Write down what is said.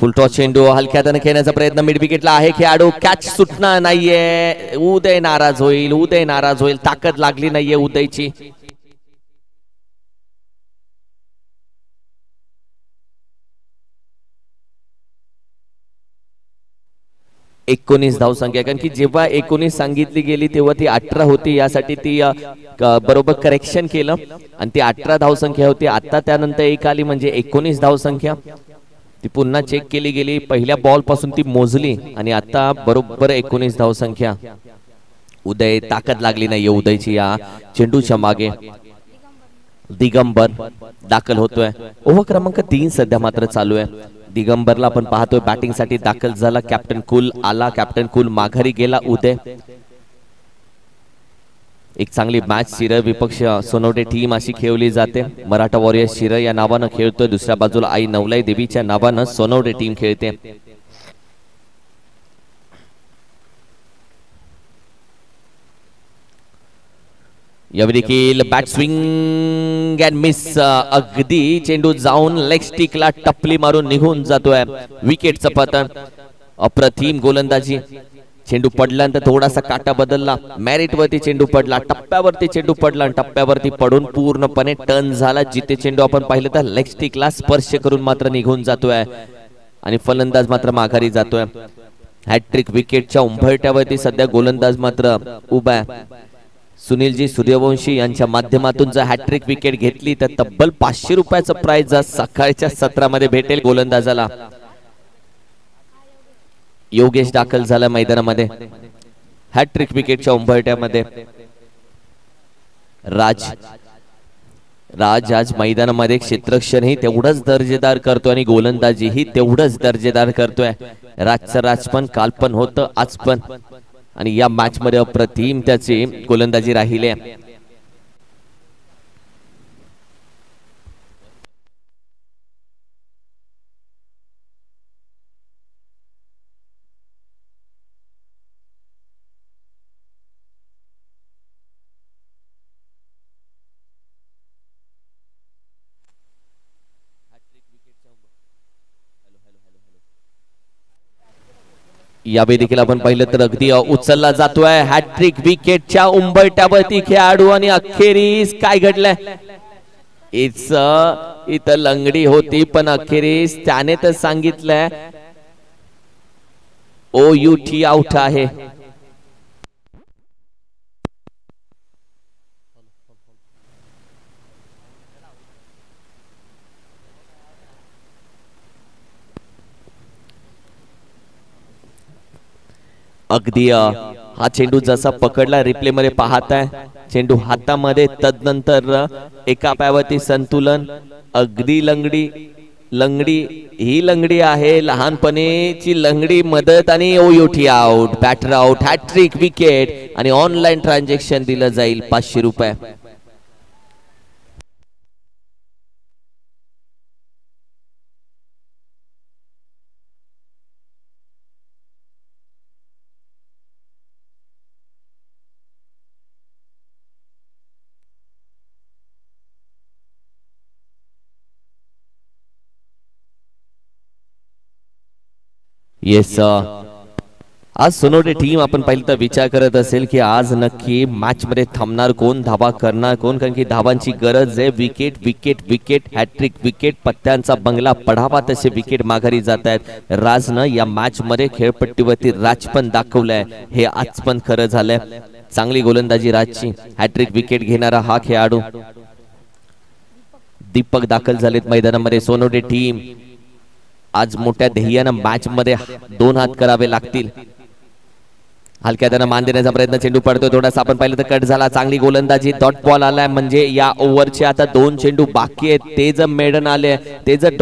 Full toss चेंडू हलक्या हाताने खेळण्याचा प्रयत्न मिड विकेटला आहे. खेळाडू कॅच सुटणार नाहीये. उदय नाराज होईल, उदय नाराज होईल. ताकद लागली नाहीये उदयची. 19 धावसंख्या, कारण की जेव्हा 19 सांगितली गेली तेव्हा ती 18 होती. यासाठी ती बरोबर करेक्शन केलं आणि ती 18 धावसंख्या होती. आता त्यानंतर एक आली म्हणजे 19 धावसंख्या. ती पुन्हा चेक केली गेली. पहिल्या बॉल पासून ती मोजली आणि आता बरोबर 19 धावसंख्या. उदय ताकद लागली नाहीये उदयची या चेंडूच्या मागे. दिगंबर दाखल होतोय. ओव्हर क्रमांक 3 सध्या मात्र चालू आहे. दिगंबरला आपण पाहतोय बॅटिंग साठी दाखल झाला. कॅप्टन कुल आला, कॅप्टन कुल माघारी गेला. उदय एक चांगली मॅच शिरं विपक्ष सोनवडे टीम अशी खेळली जाते. मराठा वॉरियर्स शिरं या नावानं खेळतोय. दुसऱ्या बाजूला आई नवलाई देवीच्या नावानं सोनवडे टीम खेळते. यावेळी देखील बॅट स्विंग अँड मिस. अगदी चेंडू जाऊन लेग स्टिकला टपली मारून निघून जातोय. विकेटचं पतन. अप्रतिम गोलंदाजी. चेंडू पडल्यानंतर थोडासा काटा बदलला. मेरिट वरती चेंडू पडला, टप्प्यावरती चेंडू पडला आणि टप्प्यावरती पडून पूर्णपणे टर्न झाला. जिथे चेंडू आपण पाहिलं तर लेग स्टिकला स्पर्श करून मात्र निघून जातोय आणि फलंदाज मात्र माघारी जातोय. हॅट्रिक विकेटच्या उंबरठ्यावरती सध्या गोलंदाज मात्र उभा आहे. सुनीलजी सूर्यवंशी यांच्या माध्यमातून जर हॅट्रिक विकेट घेतली तर तब्बल 500 रुपयाचं प्राइज सकाळच्या सत्रामध्ये भेटेल गोलंदाजाला. योगेश दाखल झाला मैदानामध्ये हॅट्रिक विकेटच्या उंबरठ्यामध्ये. राज आज मैदानामध्ये क्षेत्ररक्षणही तेवढंच दर्जेदार करतोय आणि गोलंदाजीही तेवढंच दर्जेदार करतोय. राजचं राज पण काल पण होतं, आज पण, आणि या मॅच मध्ये अप्रतिम त्याची गोलंदाजी राहिली आहे. यावेळी देखील आपण पाहिलं तर अगदी उचलला जातोय हॅट्रिक विकेटच्या उंबरठ्यावरती खेळाडू आणि अखेरीस काय घडलंय. इथं लंगडी होती पण अखेरीस त्याने तर सांगितलंय OUT आउट आहे. अगदी हा चेंडू जसा पकडला रिप्ले मध्ये पाहताय चेंडू हातामध्ये, तदनंतर एका पायावरती संतुलन. अगदी लंगडी ही लंगडी आहे, लहानपणीची लंगडी. मदत आणि OUT out, batter out, hat-trick wicket आणि ऑनलाईन ट्रान्झॅक्शन दिलं जाईल 500 रुपये. येस, आज सोनवडे टीम आपण पाहिलं तर विचार करत असेल की आज नक्की मॅच मध्ये थांबणार कोण, धावा करणार कोण, कारण की धावांची गरज आहे. Wicket wicket wicket, hat trick wicket, पत्त्यांचा बंगला पडावा तसे विकेट माघारी जात आहेत. राजनं या मॅच मध्ये खेळपट्टीवरती राज पण दाखवलंय, हे आज पण खरं झालंय. चांगली गोलंदाजी राजची. हॅट्रिक विकेट घेणारा हा खेळाडू दीपक दाखल झालेत मैदानामध्ये. सोनवडे टीम आज मोठ्या ध्येयानं मॅच मध्ये 2 हात करावे लागतील. हलक्या त्यानं मान देण्याचा प्रयत्न, चेंडू पडतोय थोडासा आपण पाहिलं तर कट झाला. चांगली गोलंदाजी. डॉट बॉल आलाय म्हणजे या ओव्हरचे आता 2 चेंडू बाकी आहेत. ते जर मेडन आले, ते जर